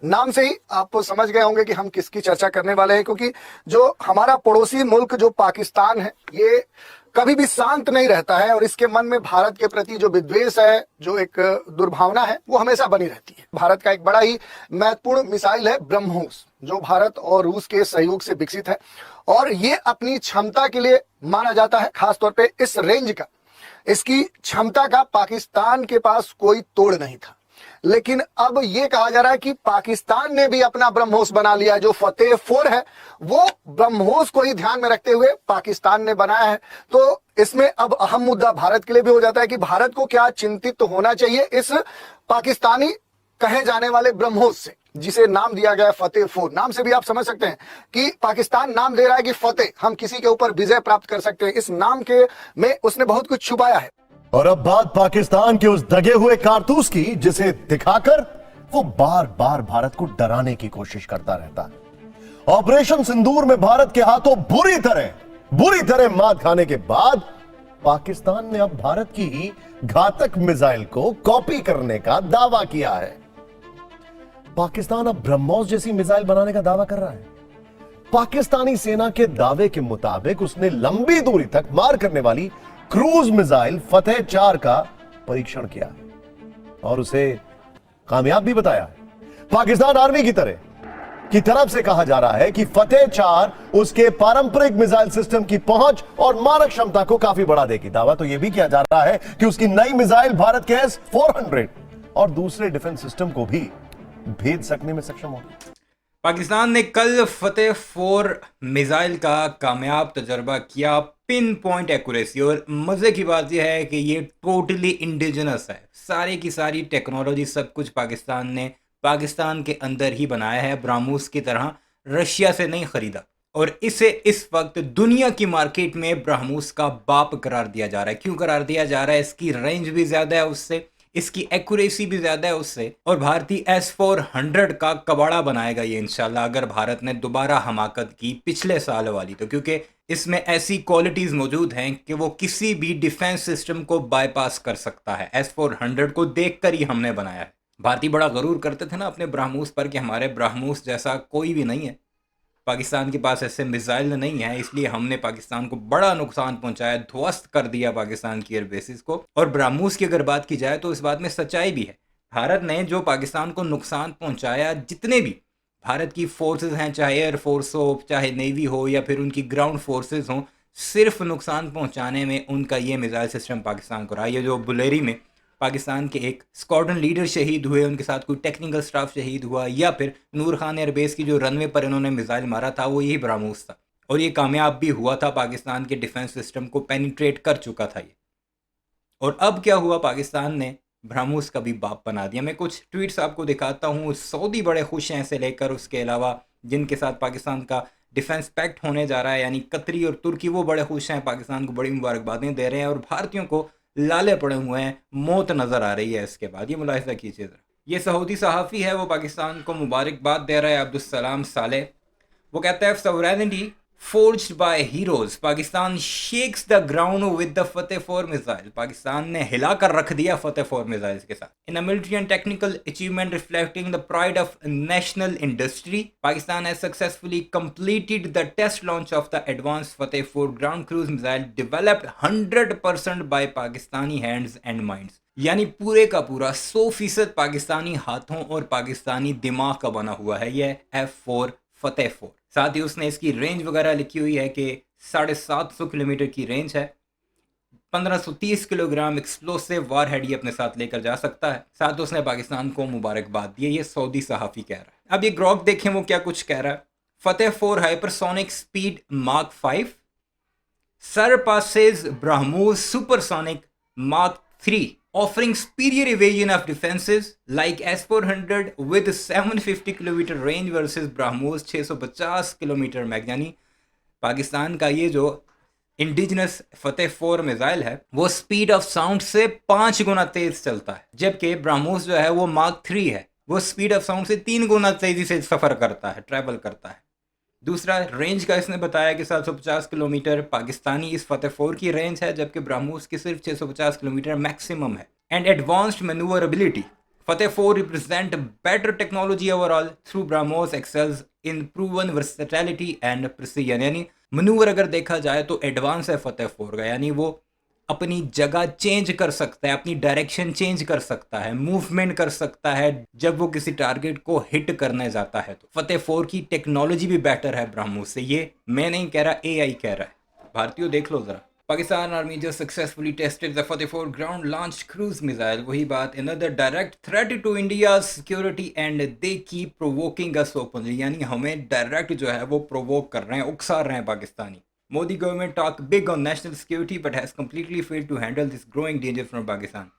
नाम से ही आप समझ गए होंगे कि हम किसकी चर्चा करने वाले हैं, क्योंकि जो हमारा पड़ोसी मुल्क जो पाकिस्तान है ये कभी भी शांत नहीं रहता है और इसके मन में भारत के प्रति जो विद्वेष है, जो एक दुर्भावना है, वो हमेशा बनी रहती है। भारत का एक बड़ा ही महत्वपूर्ण मिसाइल है ब्रह्मोस, जो भारत और रूस के सहयोग से विकसित है और ये अपनी क्षमता के लिए माना जाता है, खासतौर पे इस रेंज का, इसकी क्षमता का पाकिस्तान के पास कोई तोड़ नहीं था। लेकिन अब यह कहा जा रहा है कि पाकिस्तान ने भी अपना ब्रह्मोस बना लिया, जो फतेह 4 है वो ब्रह्मोस को ही ध्यान में रखते हुए पाकिस्तान ने बनाया है। तो इसमें अब अहम मुद्दा भारत के लिए भी हो जाता है कि भारत को क्या चिंतित तो होना चाहिए इस पाकिस्तानी कहे जाने वाले ब्रह्मोस से, जिसे नाम दिया गया फतेह 4। नाम से भी आप समझ सकते हैं कि पाकिस्तान नाम दे रहा है कि फतेह, हम किसी के ऊपर विजय प्राप्त कर सकते हैं। इस नाम के में उसने बहुत कुछ छुपाया है। और अब बात पाकिस्तान के उस दगे हुए कारतूस की, जिसे दिखाकर वो बार बार भारत को डराने की कोशिश करता रहता है। ऑपरेशन सिंदूर में भारत के हाथों बुरी तरह मात खाने के बाद पाकिस्तान ने अब भारत की ही घातक मिसाइल को कॉपी करने का दावा किया है। पाकिस्तान अब ब्रह्मोस जैसी मिसाइल बनाने का दावा कर रहा है। पाकिस्तानी सेना के दावे के मुताबिक उसने लंबी दूरी तक मार करने वाली क्रूज मिसाइल फतेह 4 का परीक्षण किया और उसे कामयाब भी बताया। पाकिस्तान आर्मी की तरफ से कहा जा रहा है कि फतेह 4 उसके पारंपरिक मिसाइल सिस्टम की पहुंच और मारक क्षमता को काफी बढ़ा देगी। दावा तो यह भी किया जा रहा है कि उसकी नई मिसाइल भारत के S-400 और दूसरे डिफेंस सिस्टम को भी भेद सकने में सक्षम होगी। पाकिस्तान ने कल फतेह 4 मिसाइल का कामयाब तजर्बा किया, पिन पॉइंट एक्यूरेसी। और मज़े की बात यह है कि ये टोटली इंडिजिनस है, सारी की सारी टेक्नोलॉजी सब कुछ पाकिस्तान ने पाकिस्तान के अंदर ही बनाया है, ब्राह्मोस की तरह रशिया से नहीं ख़रीदा। और इसे इस वक्त दुनिया की मार्केट में ब्राह्मोस का बाप करार दिया जा रहा है। क्यों करार दिया जा रहा है? इसकी रेंज भी ज़्यादा है उससे, इसकी एक्यूरेसी भी ज़्यादा है उससे, और भारतीय S-400 का कबाड़ा बनाएगा ये इंशाल्लाह, अगर भारत ने दोबारा हमाकत की पिछले साल वाली तो। क्योंकि इसमें ऐसी क्वालिटीज़ मौजूद हैं कि वो किसी भी डिफेंस सिस्टम को बाईपास कर सकता है। S-400 को देखकर ही हमने बनाया है। भारतीय बड़ा गरूर करते थे ना अपने ब्राह्मोस पर कि हमारे ब्राह्मोस जैसा कोई भी नहीं है, पाकिस्तान के पास ऐसे मिसाइल नहीं है, इसलिए हमने पाकिस्तान को बड़ा नुकसान पहुंचाया, ध्वस्त कर दिया पाकिस्तान की एयर बेसिस को। और ब्राह्मोस की अगर बात की जाए तो इस बात में सच्चाई भी है। भारत ने जो पाकिस्तान को नुकसान पहुंचाया, जितने भी भारत की फोर्सेस हैं, चाहे एयर फोर्स हो, चाहे नेवी हो, या फिर उनकी ग्राउंड फोर्सेस हों, सिर्फ नुकसान पहुँचाने में उनका ये मिसाइल सिस्टम पाकिस्तान को रहा। ये जो बुलेरी में पाकिस्तान के एक स्क्वाड्रन लीडर शहीद हुए, उनके साथ कोई टेक्निकल स्टाफ शहीद हुआ, या फिर नूर खान एयरबेस की जो रनवे पर इन्होंने मिसाइल मारा था, वो यही ब्राह्मोस था। और ये कामयाब भी हुआ था, पाकिस्तान के डिफेंस सिस्टम को पेनिट्रेट कर चुका था ये। और अब क्या हुआ? पाकिस्तान ने ब्राह्मोस का भी बाप बना दिया। मैं कुछ ट्वीट्स आपको दिखाता हूँ। सऊदी बड़े खुश हैं इसे लेकर, उसके अलावा जिनके साथ पाकिस्तान का डिफेंस पैक्ट होने जा रहा है, यानी कतरी और तुर्की, वो बड़े खुश हैं, पाकिस्तान को बड़ी मुबारकबादें दे रहे हैं। और भारतीयों को लाले पड़े हुए हैं, मौत नज़र आ रही है इसके बाद। ये मुलाहिजा कीजिए ज़रा। ये सऊदी सहाफ़ी है, वो पाकिस्तान को मुबारकबाद दे रहा है, अब्दुल सालेह। वो कहता है, sovereignty forged by heroes, Pakistan shakes the ground with the Fateh 4 missile. Pakistan ने हिलाकर रख दिया फतेह 4 मिसाइल के साथ। In a military and technical achievement reflecting the pride of national industry, Pakistan has successfully completed the test launch of the advanced Fateh 4 ground cruise missile developed 100% by Pakistani hands and minds। यानी पूरे का पूरा 100% पाकिस्तानी हाथों और पाकिस्तानी दिमाग का बना हुआ है ये F4 फतेह 4। साथ ही उसने इसकी रेंज वगैरह लिखी हुई है कि 750 किलोमीटर की रेंज है, 1530 किलोग्राम एक्सप्लोसिव वारहेड ये अपने साथ लेकर जा सकता है। साथ उसने पाकिस्तान को मुबारकबाद दी है, ये सऊदी सहाफ़ी कह रहा है। अब ये ग्रॉक देखें वो क्या कुछ कह रहा है। फतेह 4 hypersonic speed mark 5 surpasses BrahMos supersonic Mark 3, offering superior evasion of defenses like S-400 with 750 kilometre range versus BrahMos 650 kilometre मैग। यानी पाकिस्तान का ये जो इंडिजिनस फतेह 4 मिसाइल है वो स्पीड ऑफ साउंड से 5 गुना तेज चलता है, जबकि BrahMos जो है वो मार्क 3 है, वो स्पीड ऑफ साउंड से 3 गुना तेजी से सफ़र करता है, ट्रैवल करता है। दूसरा, रेंज का इसने बताया कि 750 किलोमीटर पाकिस्तानी इस फतेह 4 की रेंज है, जबकि BrahMos की सिर्फ 650 किलोमीटर मैक्सिमम है। And advanced manoeuvrability, Fateh 4 represent better technology overall through BrahMos excels in proven versatility and precision. यानी मनूवर अगर देखा जाए तो एडवांस है फतेह 4 का, यानी वो अपनी जगह चेंज कर सकता है, अपनी डायरेक्शन चेंज कर सकता है, मूवमेंट कर सकता है जब वो किसी टारगेट को हिट करने जाता है। तो फतेह 4 की टेक्नोलॉजी भी बेटर है ब्रह्मोस से, ये मैं नहीं कह रहा, AI कह रहा है। भारतीयों देख लो जरा। Pakistan army just successfully tested the Fateh 4 ground launched cruise missile. वही बात, another direct threat to India's security and they keep provoking us openly. यानी हमें डायरेक्ट जो है वो प्रोवोक कर रहे हैं, उकसा रहे हैं Pakistani. Modi government talk big on national security but has completely failed to handle this growing danger from Pakistan.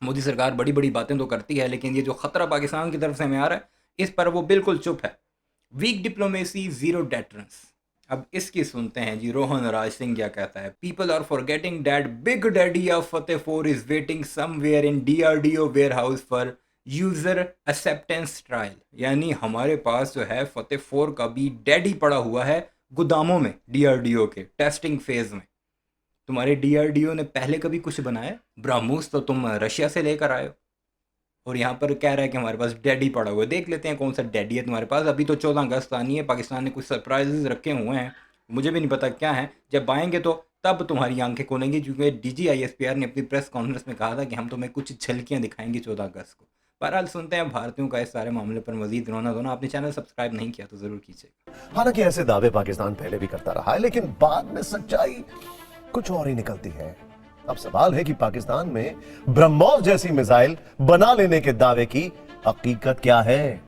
Modi सरकार बड़ी बड़ी बातें तो करती है, लेकिन ये जो खतरा पाकिस्तान की तरफ से हमें आ रहा है, इस पर वो बिल्कुल चुप है। Weak diplomacy, zero deterrence. अब इसकी सुनते हैं जी रोहन राज सिंह क्या कहता है। People are forgetting that big daddy of Fateh 4 is waiting somewhere in DRDO warehouse for user acceptance trial. यानी हमारे पास जो है फतेह 4 का भी डैडी पड़ा हुआ है गोदामों में DRDO के टेस्टिंग फेज में। तुम्हारे DRDO ने पहले कभी कुछ बनाया? ब्रह्मोस तो तुम रशिया से लेकर आए हो और यहाँ पर कह रहा है कि हमारे पास डैडी पड़ा हुआ है। देख लेते हैं कौन सा डैडी है तुम्हारे पास। अभी तो 14 अगस्त आनी है, पाकिस्तान ने कुछ सरप्राइजेस रखे हुए हैं, मुझे भी नहीं पता क्या है। जब आएंगे तो तब तुम्हारी आंखें खोलेंगी, क्योंकि DG ISPR ने अपनी प्रेस कॉन्फ्रेंस में कहा था कि हम तुम्हें कुछ झलकियाँ दिखाएंगे 14 अगस्त को। बहरहाल सुनते हैं भारतीयों का इस सारे मामले पर मजीद रोना धोना। आपने चैनल सब्सक्राइब नहीं किया तो जरूर कीजिए। हालांकि ऐसे दावे पाकिस्तान पहले भी करता रहा है, लेकिन बाद में सच्चाई कुछ और ही निकलती है। अब सवाल है कि पाकिस्तान में ब्रह्मोस जैसी मिसाइल बना लेने के दावे की हकीकत क्या है।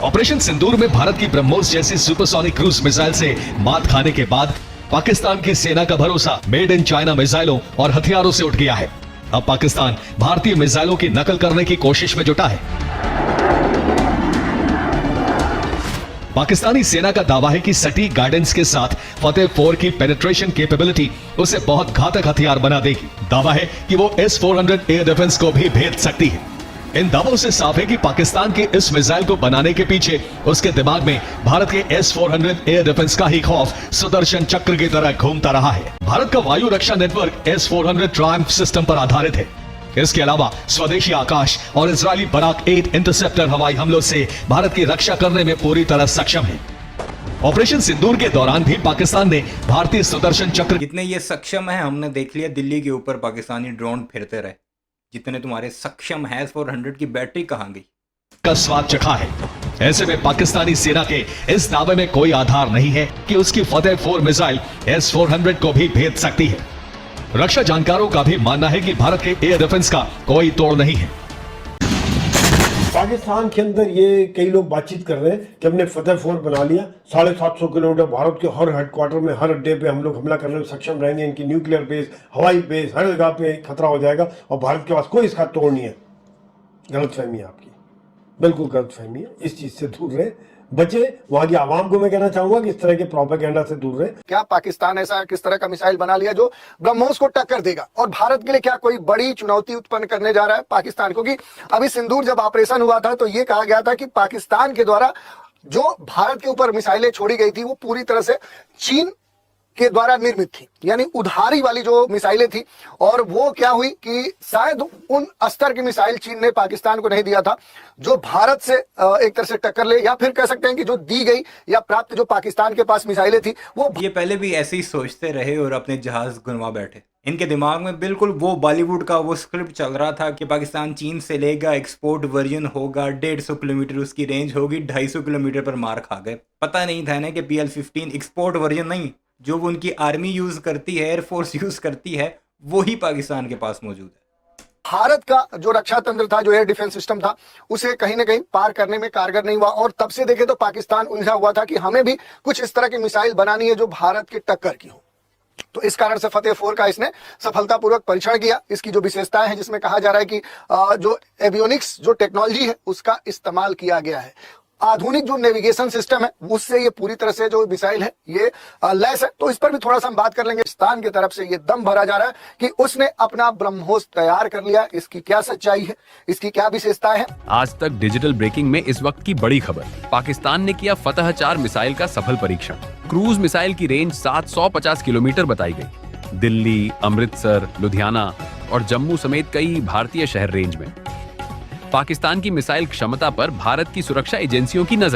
ऑपरेशन सिंदूर में भारत की ब्रह्मोस जैसी सुपरसोनिक क्रूज मिसाइल से मात खाने के बाद पाकिस्तान की सेना का भरोसा मेड इन चाइना मिसाइलों और हथियारों से उठ गया है। अब पाकिस्तान भारतीय मिसाइलों की नकल करने की कोशिश में जुटा है। पाकिस्तानी सेना का दावा है कि सटीक गाइडेंस के साथ फतेह 4 की पेनिट्रेशन कैपेबिलिटी उसे बहुत घातक हथियार बना देगी। दावा है कि वो S-400 एयर डिफेंस को भी भेद सकती है। इन दावों से साफ है कि पाकिस्तान के इस मिसाइल को बनाने के पीछे उसके दिमाग में भारत के S-400 एयर डिफेंस का ही खौफ सुदर्शन चक्र की तरह घूमता रहा है। भारत का वायु रक्षा नेटवर्क S-400 ट्रायम्फ सिस्टम पर आधारित है। इसके अलावा स्वदेशी आकाश और इजरायली बराक 8 इंटरसेप्टर हवाई हमलों से भारत की रक्षा करने में पूरी तरह सक्षम है। ऑपरेशन सिंदूर के दौरान भी पाकिस्तान ने भारतीय सुदर्शन चक्र जितने ये सक्षम है हमने देख लिया, दिल्ली के ऊपर पाकिस्तानी ड्रोन फिरते रहे। जितने तुम्हारे सक्षम है S-400 की बैटरी कहां गई का स्वाद चखा है। ऐसे में पाकिस्तानी सेना के इस दावे में कोई आधार नहीं है कि उसकी फतेह 4 मिसाइल S-400 को भी भेद सकती है। रक्षा जानकारों का भी मानना है कि भारत के एयर डिफेंस का कोई तोड़ नहीं है। पाकिस्तान के अंदर ये कई लोग बातचीत कर रहे हैं कि हमने फतेह 4 बना लिया, 750 किलोमीटर भारत के हर हेडक्वार्टर में, हर अड्डे पे हम लोग हमला करने में सक्षम रहेंगे। इनकी न्यूक्लियर बेस, हवाई बेस, हर जगह पे खतरा हो जाएगा और भारत के पास कोई इसका तोड़ नहीं है। गलतफहमी है आपकी, बिल्कुल गलतफहमी है। इस चीज से दूर रहे, बचे। वहां की आवाम को मैं कहना चाहूंगा कि इस तरह के प्रोपेगेंडा से दूर रहे। क्या पाकिस्तान ऐसा किस तरह का मिसाइल बना लिया जो ब्रह्मोस को टक्कर देगा और भारत के लिए क्या कोई बड़ी चुनौती उत्पन्न करने जा रहा है पाकिस्तान को? क्योंकि अभी सिंदूर जब ऑपरेशन हुआ था तो यह कहा गया था कि पाकिस्तान के द्वारा जो भारत के ऊपर मिसाइलें छोड़ी गई थी वो पूरी तरह से चीन के द्वारा निर्मित थी, यानी उधारी वाली जो मिसाइलें थी। और वो क्या हुई कि शायद उन स्तर की मिसाइल चीन ने पाकिस्तान को नहीं दिया था जो भारत से एक तरह से टक्कर ले, या फिर कह सकते हैं कि जो दी गई या प्राप्त जो पाकिस्तान के पास मिसाइलें थी वो। ये पहले भी ऐसे ही सोचते रहे और अपने जहाज गुनवा बैठे। इनके दिमाग में बिल्कुल वो बॉलीवुड का वो स्क्रिप्ट चल रहा था कि पाकिस्तान चीन से लेगा, एक्सपोर्ट वर्जन होगा, 150 किलोमीटर उसकी रेंज होगी, 250 किलोमीटर पर मार खा गए। पता नहीं था ना कि PL-15 एक्सपोर्ट वर्जन नहीं, जो उनकी आर्मी यूज करती है, एयरफोर्स यूज करती है, वो ही पाकिस्तान के पास मौजूद है। भारत का जो रक्षा तंत्र था, जो एयर डिफेंस सिस्टम था, उसे कहीं ना कहीं पार करने में कारगर नहीं हुआ। और तब से देखे तो पाकिस्तान उलझा हुआ था कि हमें भी कुछ इस तरह की मिसाइल बनानी है जो भारत के टक्कर की हो। तो इस कारण से फतेह 4 का इसने सफलतापूर्वक परीक्षण किया। इसकी जो विशेषताएं हैं, जिसमें कहा जा रहा है कि जो एवियोनिक्स जो टेक्नोलॉजी है उसका इस्तेमाल किया गया है। आधुनिक जो नेविगेशन सिस्टम है उससे ये पूरी तरह से जो मिसाइल है ये लैस है। तो इस पर भी थोड़ा सा हम बात कर लेंगे। पाकिस्तान की तरफ से ये दम भरा जा रहा है कि उसने अपना ब्रह्मोस तैयार कर लिया। इसकी क्या सच्चाई है, इसकी क्या विशेषताएं हैं? आज तक डिजिटल ब्रेकिंग में इस वक्त की बड़ी खबर, पाकिस्तान ने किया फतह 4 मिसाइल का सफल परीक्षण। क्रूज मिसाइल की रेंज 750 किलोमीटर बताई गई। दिल्ली, अमृतसर, लुधियाना और जम्मू समेत कई भारतीय शहर रेंज में। पाकिस्तान की मिसाइल क्षमता पर भारत की सुरक्षा एजेंसियों की नजर।